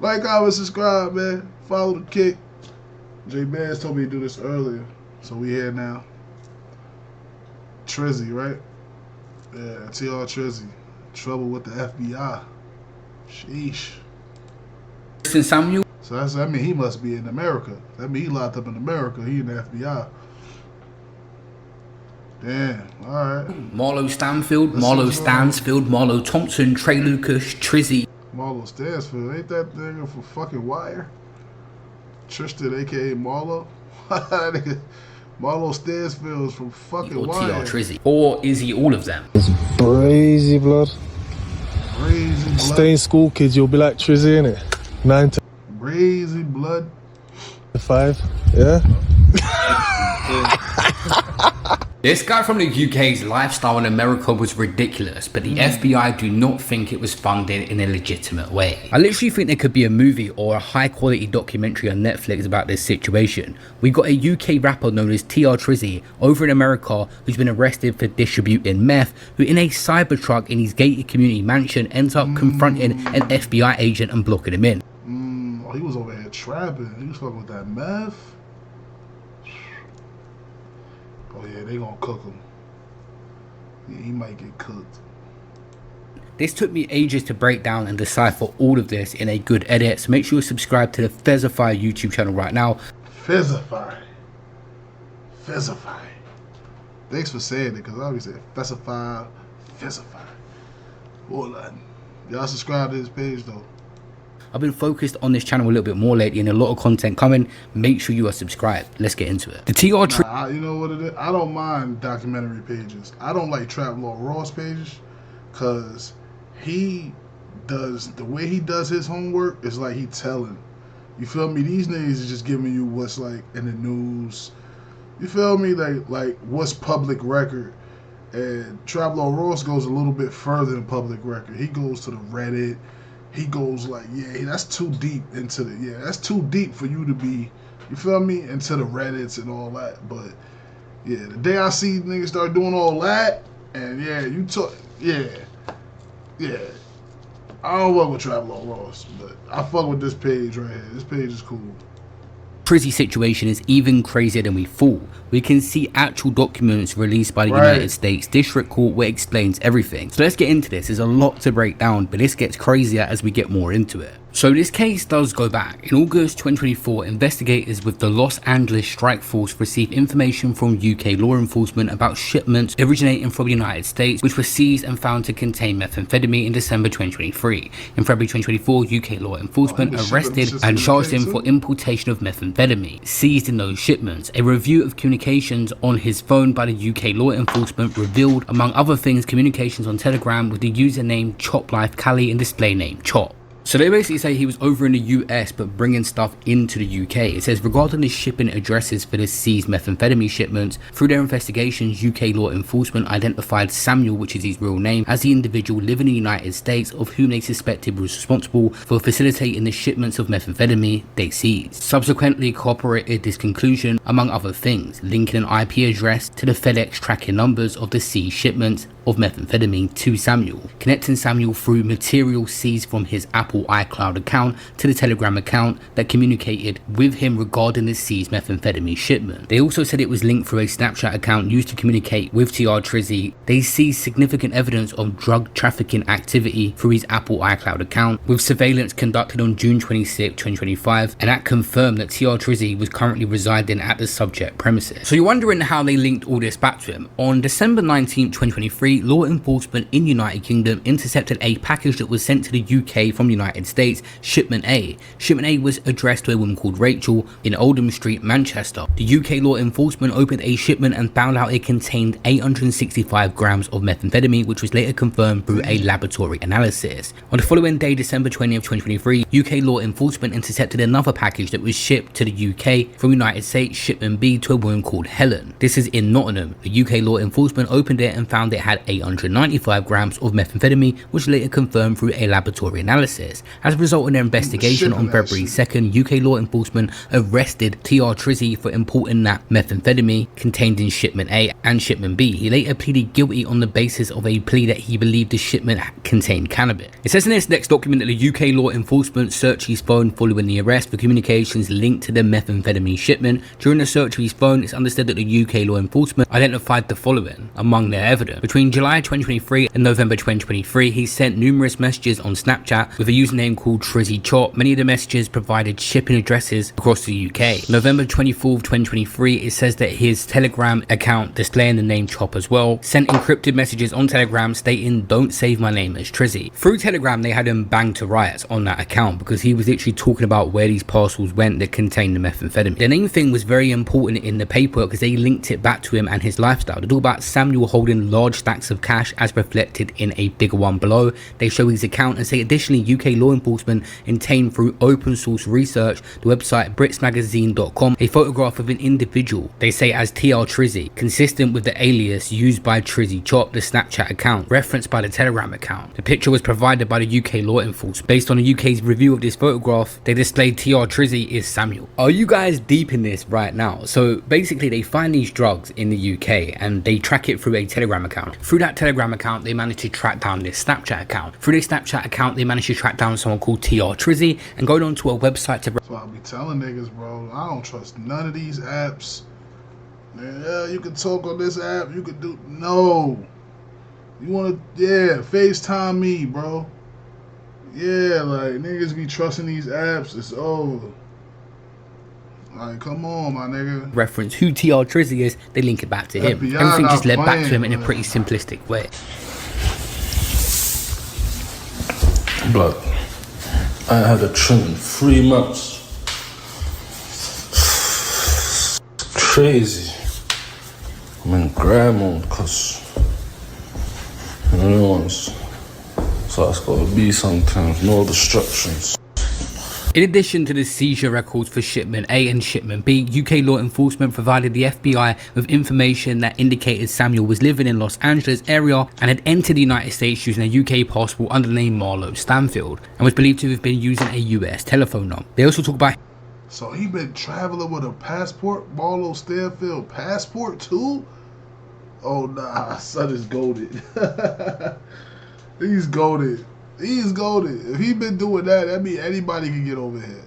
Like, comment, subscribe, man. Follow the kick. J Bands told me to do this earlier, so we here now. Trizzy, right? Yeah, TR Trizzy. Trouble with the FBI. Sheesh. Samuel. So that mean he must be in America. That mean he locked up in America. He in the FBI. Damn. All right. Marlo Stanfield, Marlo Stansfield, Marlo Thompson, Trey Lucas, Trizzy. Marlo Stansfield, ain't that nigga from fucking Wire? Tristan, aka Marlo. Marlo Stansfield's from fucking or Wire. TR Trizzy. Or is he all of them? It's crazy, blood. Crazy blood. Stay in school, kids. You'll be like Trizzy, innit? 9 to Crazy blood. 5, yeah? This guy from the UK's lifestyle in America was ridiculous, but the FBI do not think it was funded in a legitimate way. I literally think there could be a movie or a high quality documentary on Netflix about this situation. We got a UK rapper known as TR Trizzy over in America who's been arrested for distributing meth, who in a Cybertruck in his gated community mansion ends up confronting an FBI agent and blocking him in. Oh, he was over here trapping. He was fucking with that meth. Oh yeah, they gonna cook him. Yeah, he might get cooked. This took me ages to break down and decipher all of this in a good edit, so make sure you subscribe to the Fezzify YouTube channel right now. Fezzify. Fezzify. Thanks for saying it, because I always say Fezzify, Fezzify. Hold on. Y'all subscribe to this page though. I've been focused on this channel a little bit more lately and a lot of content coming. Make sure you are subscribed. Let's get into it. The TR you know what it is? I don't mind documentary pages. I don't like Trap Law Ross pages because he does, the way he does his homework is like he telling. You feel me? These niggas is just giving you what's like in the news. You feel me? Like what's public record. And Trap Law Ross goes a little bit further than public record. He goes to the Reddit. He goes like, yeah, that's too deep into the, that's too deep for you to be, you feel me, into the Reddits and all that. But yeah, the day I see niggas start doing all that, and yeah, you talk, yeah, I don't fuck with Trap Law Ross, but I fuck with this page right here. This page is cool. Trizzy situation is even crazier than we thought. We can see actual documents released by the United States District Court where it explains everything. So let's get into this. There's a lot to break down, but this gets crazier as we get more into it. So this case does go back. In August 2024, investigators with the Los Angeles Strike Force received information from UK law enforcement about shipments originating from the United States, which were seized and found to contain methamphetamine in December 2023. In February 2024, UK law enforcement arrested and charged him for importation of methamphetamine seized in those shipments. A review of communications on his phone by the UK law enforcement revealed, among other things, communications on Telegram with the username ChopLifeCali and display name Chop. So they basically say he was over in the US but bringing stuff into the UK. It says regarding the shipping addresses for the seized methamphetamine shipments, through their investigations, UK law enforcement identified Samuel, which is his real name, as the individual living in the United States of whom they suspected was responsible for facilitating the shipments of methamphetamine they seized. Subsequently corroborated this conclusion, among other things, linking an IP address to the FedEx tracking numbers of the seized shipments of methamphetamine to Samuel, connecting Samuel through material seized from his Apple iCloud account to the Telegram account that communicated with him regarding the seized methamphetamine shipment. They also said it was linked through a Snapchat account used to communicate with TR Trizzy. They seized significant evidence of drug trafficking activity through his Apple iCloud account, with surveillance conducted on June 26, 2025, and that confirmed that TR Trizzy was currently residing at the subject premises. So you're wondering how they linked all this back to him. On December 19, 2023, law enforcement in the United Kingdom intercepted a package that was sent to the UK from the United States, Shipment A. Shipment A was addressed to a woman called Rachel in Oldham Street, Manchester. The UK law enforcement opened a shipment and found out it contained 865 grams of methamphetamine, which was later confirmed through a laboratory analysis. On the following day, December 20th, 2023, UK law enforcement intercepted another package that was shipped to the UK from the United States, Shipment B, to a woman called Helen. This is in Nottingham. The UK law enforcement opened it and found it had had 895 grams of methamphetamine, which later confirmed through a laboratory analysis. As a result of their investigation on February 2nd, UK law enforcement arrested TR Trizzy for importing that methamphetamine contained in shipment A and shipment B. He later pleaded guilty on the basis of a plea that he believed the shipment contained cannabis. It says in this next document that the UK law enforcement searched his phone following the arrest for communications linked to the methamphetamine shipment. During the search of his phone, it's understood that the UK law enforcement identified the following among their evidence. Between July 2023 and November 2023, he sent numerous messages on Snapchat with a username called Trizzy Chop. Many of the messages provided shipping addresses across the UK. November 24th, 2023, it says that his Telegram account, displaying the name Chop as well, sent encrypted messages on Telegram stating, "Don't save my name as Trizzy." Through Telegram, they had him banged to riots on that account because he was literally talking about where these parcels went that contained the methamphetamine. The name thing was very important in the paper because they linked it back to him and his lifestyle. They talk about Samuel holding large stacks of cash as reflected in a bigger one below. They show his account and say additionally UK law enforcement obtained through open source research the website britsmagazine.com a photograph of an individual they say as TR Trizzy, consistent with the alias used by Trizzy Chop, the Snapchat account referenced by the Telegram account. The picture was provided by the UK law enforcement. Based on the UK's review of this photograph, they displayed TR Trizzy is Samuel. Are you guys deep in this right now? So basically they find these drugs in the UK and they track it through a Telegram account. Through that Telegram account, they managed to track down this Snapchat account. Through this Snapchat account, they managed to track down someone called TR Trizzy and going on to a website to... That's why I be telling niggas, bro, I don't trust none of these apps. Man, yeah, you can talk on this app, you can do... No. You want to... Yeah, FaceTime me, bro. Yeah, like, niggas be trusting these apps, it's over. Like, come on, my nigga. Reference who TR Trizzy is, they link it back to him. FBI Everything just led back to him in a man. pretty simplistic way. Blood, I had a trim in 3 months. Crazy. I'm in grab mode because everyone's so it's gotta be sometimes, no distractions. In addition to the seizure records for shipment A and shipment B, UK law enforcement provided the FBI with information that indicated Samuel was living in Los Angeles area and had entered the United States using a UK passport under the name Marlo Stanfield and was believed to have been using a US telephone number. They also talk about... So he been traveling with a passport, Marlo Stanfield passport too? Oh nah, son is goated. He's goated. He's goated. If he been doing that, that means anybody can get over here.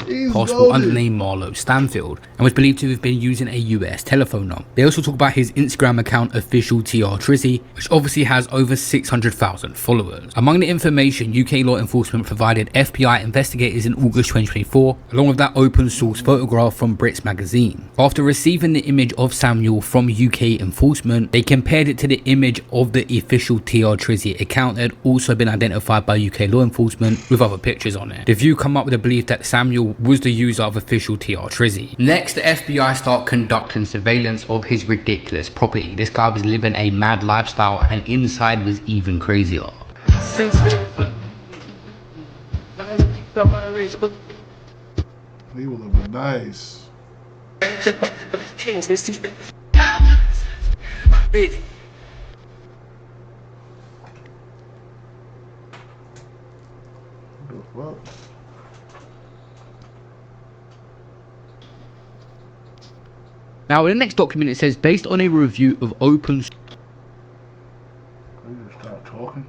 He's passport goated. under the name Marlo Stanfield and was believed to have been using a US telephone number. They also talk about his Instagram account official TR Trizzy, which obviously has over 600,000 followers. Among the information UK law enforcement provided FBI investigators in August 2024, along with that open source photograph from Brits magazine. After receiving the image of Samuel from UK enforcement, they compared it to the image of the official TR Trizzy account that had also been identified by UK law enforcement with other pictures on it. The View come up with the belief that Samuel was the user of official TR Trizzy. Next, the FBI start conducting surveillance of his ridiculous property. This guy was living a mad lifestyle and inside was even crazier. He was looking nice. What the fuck? Now in the next document it says, based on a review of open... We just start talking.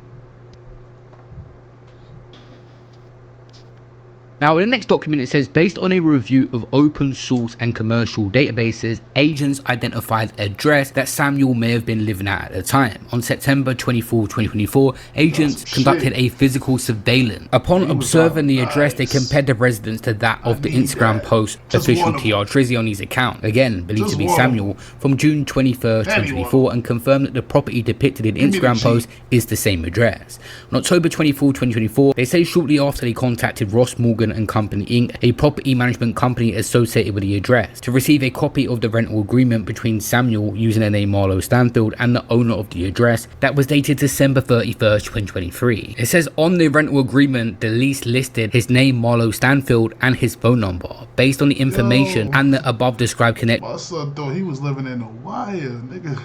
Now in the next document it says, based on a review of open source and commercial databases, agents identified the address that Samuel may have been living at the time. On September 24, 2024, agents conducted a physical surveillance. Upon observing the address, they compared the residence to that of the Instagram post official TR Trizzy on his account, again believed to be Samuel, from June 21st, 2024, and confirmed that the property depicted in Instagram post is the same address. On October 24, 2024, they say shortly after they contacted Ross Morgan Management & Company Inc., a property management company associated with the address, to receive a copy of the rental agreement between Samuel, using the name Marlo Stanfield, and the owner of the address that was dated December 31st, 2023. It says on the rental agreement, the lease listed his name Marlo Stanfield and his phone number. Based on the information and the above described connection, my son thought he was living in a wire, nigga.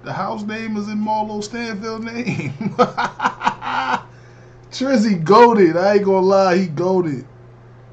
The house name is in Marlo Stanfield name. Trizzy goated. I ain't gonna lie, he goated.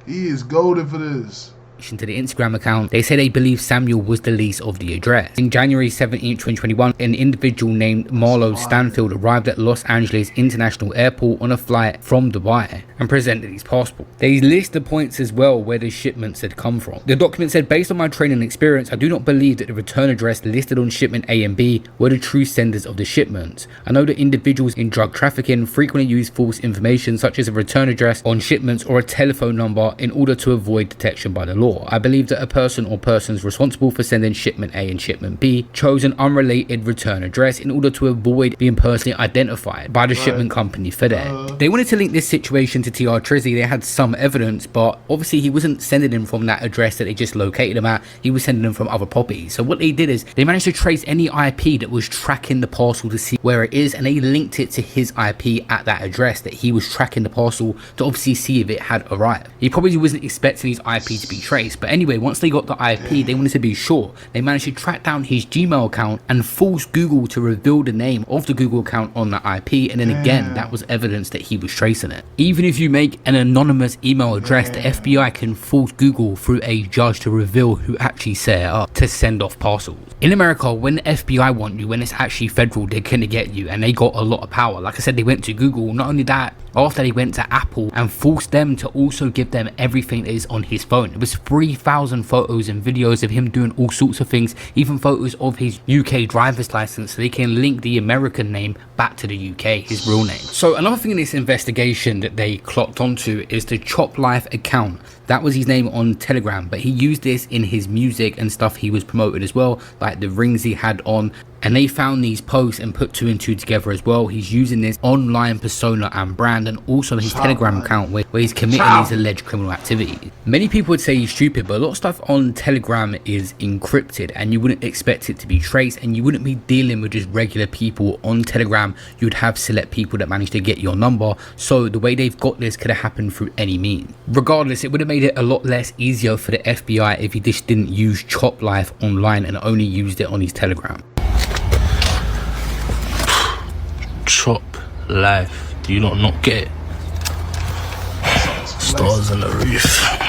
He is goated for this. to the Instagram account, they say they believe Samuel was the lease of the address. In January 17, 2021, an individual named Marlo Stanfield arrived at Los Angeles International Airport on a flight from Dubai and presented his passport. They list the points as well where the shipments had come from. The document said, based on my training experience, I do not believe that the return address listed on shipment A and B were the true senders of the shipments. I know that individuals in drug trafficking frequently use false information such as a return address on shipments or a telephone number in order to avoid detection by the law. I believe that a person or persons responsible for sending shipment A and shipment B chose an unrelated return address in order to avoid being personally identified by the shipment company for that. They wanted to link this situation to TR Trizzy. They had some evidence, but obviously he wasn't sending them from that address that they just located him at. He was sending them from other properties. So what they did is they managed to trace any IP that was tracking the parcel to see where it is, and they linked it to his IP at that address that he was tracking the parcel to obviously see if it had arrived. He probably wasn't expecting his IP to be traced. But anyway, once they got the IP, they wanted to be sure. They managed to track down his Gmail account and force Google to reveal the name of the Google account on the IP, and then again, that was evidence that he was tracing it. Even if you make an anonymous email address, the FBI can force Google through a judge to reveal who actually set it up to send off parcels. In America, when the FBI want you, when it's actually federal, they're gonna get you, and they got a lot of power. Like I said, they went to Google. Not only that, after they went to Apple and forced them to also give them everything that is on his phone. It was 3,000 photos and videos of him doing all sorts of things, even photos of his UK driver's license, so they can link the American name back to the UK, his real name. So another thing in this investigation that they clocked onto is the Chop Life account. That was his name on Telegram, but he used this in his music and stuff he was promoting as well, like the rings he had on. And they found these posts and put two and two together as well. He's using this online persona and brand, and also his Telegram account where he's committing these alleged criminal activities. Many people would say he's stupid, but a lot of stuff on Telegram is encrypted and you wouldn't expect it to be traced, and you wouldn't be dealing with just regular people on Telegram. You'd have select people that manage to get your number. So the way they've got this could have happened through any means. Regardless, it would have made it a lot less easier for the FBI if he just didn't use Chop Life online and only used it on his Telegram. Chop Life. Do you not get it? Stars in the roof.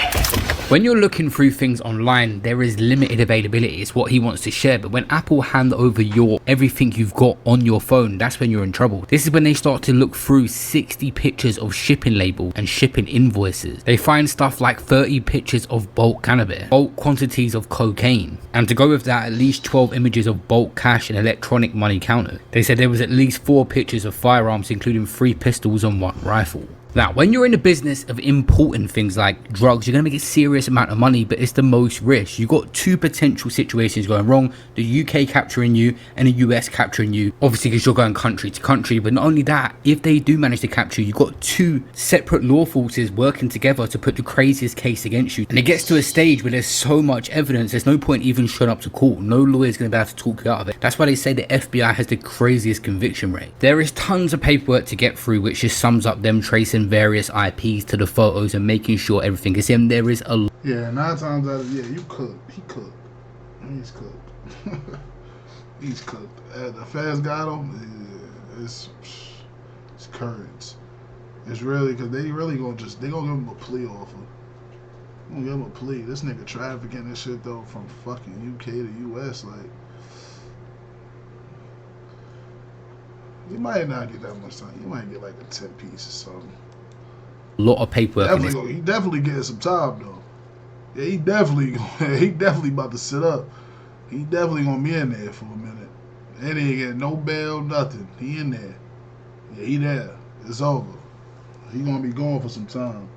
When you're looking through things online, there is limited availability. It's what he wants to share. But when Apple hand over everything you've got on your phone, that's when you're in trouble. This is when they start to look through 60 pictures of shipping labels and shipping invoices. They find stuff like 30 pictures of bulk cannabis, bulk quantities of cocaine, and to go with that, at least 12 images of bulk cash and electronic money counters. They said there was at least 4 pictures of firearms, including 3 pistols and 1 rifle. Now, when you're in the business of importing things like drugs, you're going to make a serious amount of money, but it's the most risk. You've got 2 potential situations going wrong: the UK capturing you and the US capturing you, obviously because you're going country to country. But not only that, if they do manage to capture you, you've got 2 separate law forces working together to put the craziest case against you. And it gets to a stage where there's so much evidence, there's no point even showing up to court. No lawyer's going to be able to talk you out of it. That's why they say the FBI has the craziest conviction rate. There is tons of paperwork to get through, which just sums up them tracing various IPs to the photos and making sure everything is him. There is a 9 times out of you cooked. He cooked. He's cooked. He's cooked. The feds got him. It's currents. It's really because they really gonna give him a plea offer. Gonna give him a plea. This nigga trafficking this shit though from fucking UK to US. Like, you might not get that much time. You might get like a 10 piece or something. lot of paperwork in this. He definitely getting some time though. Yeah, he definitely about to sit up. He definitely gonna be in there for a minute. And he ain't getting no bail, nothing. He in there. Yeah, he there. It's over. He gonna be going for some time.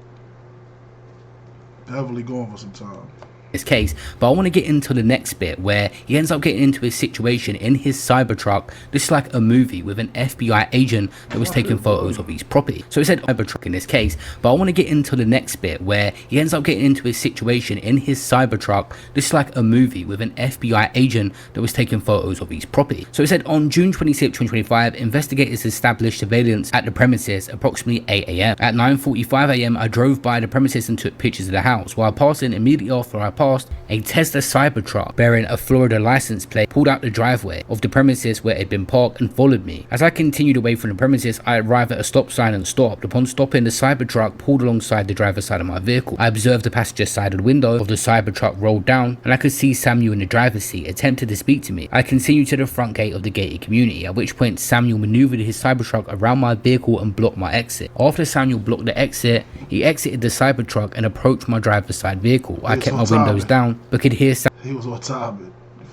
Definitely going for some time. this case, but I want to get into the next bit where he ends up getting into a situation in his Cybertruck, just like a movie, with an FBI agent that was taking photos of his property. So it said Cybertruck in this case, but I want to get into the next bit where he ends up getting into a situation in his Cybertruck, just like a movie, with an FBI agent that was taking photos of his property. So it said on June 26, 2025, investigators established surveillance at the premises approximately 8 a.m. At 9:45 a.m, I drove by the premises and took pictures of the house. While passing, immediately after I passed, a Tesla Cybertruck bearing a Florida license plate pulled out the driveway of the premises where it had been parked and followed me. As I continued away from the premises, I arrived at a stop sign and stopped. Upon stopping, the Cybertruck pulled alongside the driver's side of my vehicle. I observed the passenger side of the window of the Cybertruck rolled down, and I could see Samuel in the driver's seat attempted to speak to me. I continued to the front gate of the gated community, at which point Samuel maneuvered his Cybertruck around my vehicle and blocked my exit. After Samuel blocked the exit, he exited the Cybertruck and approached my driver's side vehicle. I kept my windows down but could hear He was on top of it.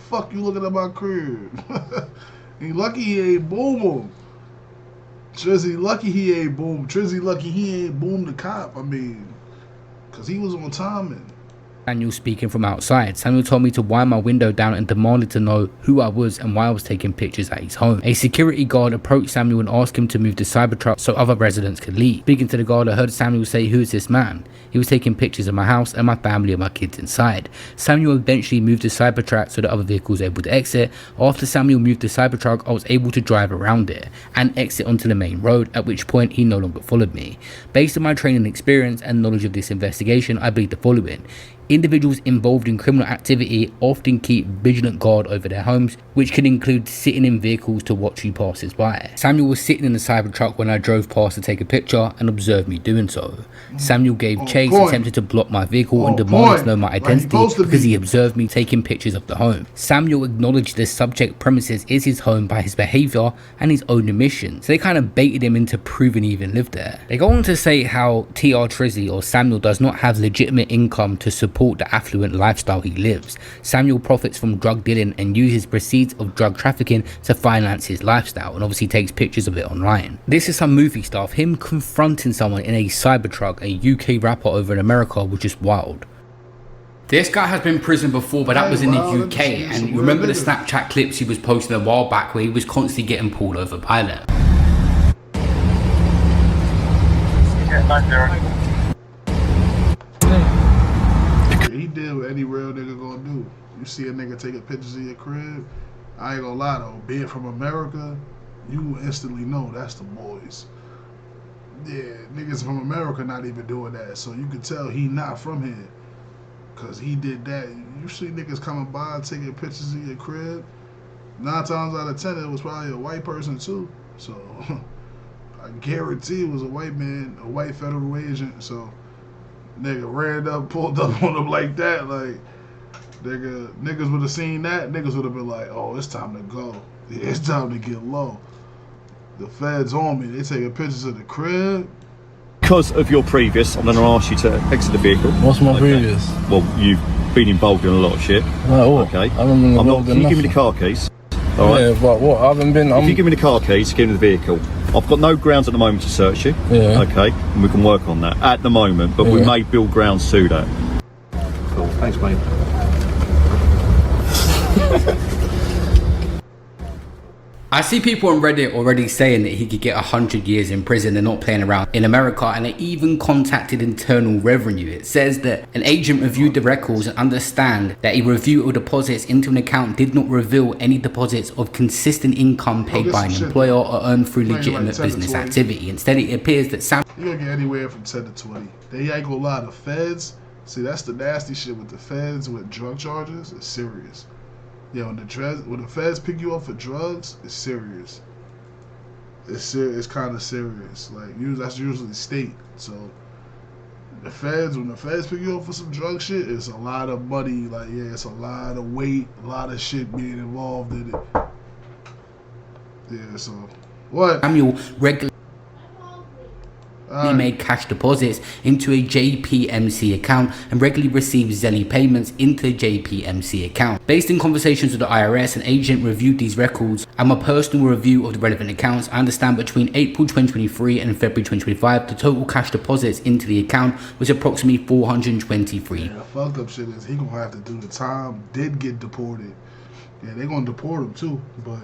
Fuck you looking at my crib. He lucky he ain't boom him. Trizzy lucky he ain't boom. Trizzy lucky he ain't boom the cop. I mean, cause he was on timing. Samuel speaking from outside. Samuel told me to wind my window down and demanded to know who I was and why I was taking pictures at his home. A security guard approached Samuel and asked him to move the Cybertruck so other residents could leave. Speaking to the guard, I heard Samuel say, "Who is this man?" He was taking pictures of my house and my family and my kids inside. Samuel eventually moved the Cybertruck so the other vehicle was able to exit. After Samuel moved the Cybertruck, I was able to drive around it and exit onto the main road, at which point he no longer followed me. Based on my training experience and knowledge of this investigation, I believe the following. Individuals involved in criminal activity often keep vigilant guard over their homes, which can include sitting in vehicles to watch who passes by. Samuel was sitting in the Cybertruck when I drove past to take a picture and observed me doing so. Samuel gave chase, attempted to block my vehicle and demanded to know my identity because he observed me taking pictures of the home. Samuel acknowledged the subject premises is his home by his behaviour and his own admission, so they kind of baited him into proving he even lived there. They go on to say how TR Trizzy or Samuel does not have legitimate income to support the affluent lifestyle he lives. Samuel profits from drug dealing and uses proceeds of drug trafficking to finance his lifestyle, and obviously takes pictures of it online. This is some movie stuff. Him confronting someone in a Cybertruck, a UK rapper over in America, was just wild. This guy has been in prison before, but that was in the UK, and you remember the Snapchat clips he was posting a while back where he was constantly getting pulled over by them. He did what any real nigga gonna do. You see a nigga taking pictures of your crib, I ain't gonna lie though, being from America, you instantly know that's the boys. Yeah, niggas from America not even doing that, so you can tell he not from here. Cause he did that. You see niggas coming by taking pictures of your crib, 9 times out of 10 it was probably a white person too. So I guarantee it was a white man, a white federal agent, so nigga ran up, pulled up on him like that, like niggas would have seen that, niggas would have been like, oh, it's time to go. Yeah, it's time to get low. The feds on me, they taking pictures of the crib. Because of your previous, I'm going to ask you to exit the vehicle. What's my previous? Well, you've been involved in a lot of shit. No, what? Okay. I haven't been involved in Can you give me nothing. the car keys? All right. Yeah, but what? I haven't been. If you give me the car keys, give me the vehicle. I've got no grounds at the moment to search you. Yeah. Okay. And we can work on that at the moment, but we may build grounds to that. Cool. Thanks, mate. I see people on Reddit already saying that he could get 100 years in prison. They're not playing around in America, and they even contacted Internal Revenue. It says that an agent reviewed the records and understand that a review of deposits into an account did not reveal any deposits of consistent income paid by an employer or earned through legitimate business activity. Instead, it appears that Sam... You gonna get anywhere from 10 to 20. They ain't gonna lie, the feds, see that's the nasty shit with the feds with drug charges, it's serious. Yeah, when the feds pick you up for drugs, it's serious. It's kind of serious. Like that's usually state. So when the feds pick you up for some drug shit, it's a lot of money. Like yeah, it's a lot of weight, a lot of shit being involved in it. Yeah. So what? Samuel regularly... All made cash deposits into a JPMC account and regularly received Zelly payments into the JPMC account. Based on conversations with the IRS, an agent reviewed these records and my personal review of the relevant accounts. I understand between April 2023 and February 2025, the total cash deposits into the account was approximately 423. Yeah, the fucked up shit is he gonna have to do the time. Did get deported. Yeah, they gonna deport him too, but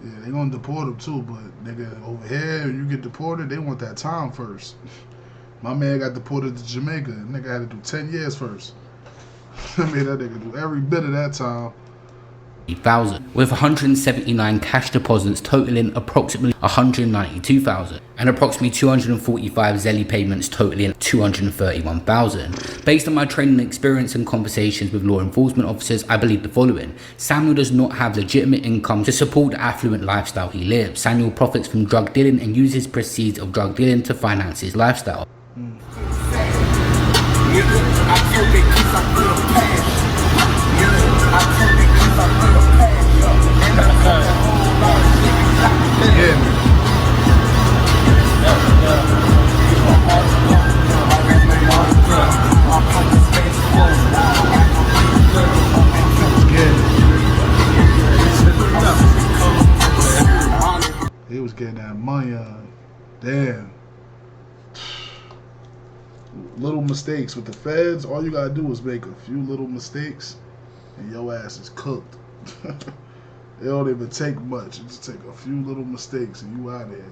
yeah, they gonna deport him too. But nigga, over here, you get deported, they want that time first. My man got deported to Jamaica. Nigga had to do 10 years first. I made that nigga do every bit of that time. With 179 cash deposits totaling approximately 192,000 and approximately 245 Zelly payments totaling 231,000. Based on my training experience and conversations with law enforcement officers, I believe the following. Samuel does not have legitimate income to support the affluent lifestyle he lives. Samuel profits from drug dealing and uses proceeds of drug dealing to finance his lifestyle. He was getting that money on. Damn. Little mistakes with the feds. All you gotta do is make a few little mistakes and your ass is cooked. It don't even take much. It just take a few little mistakes and you out of here.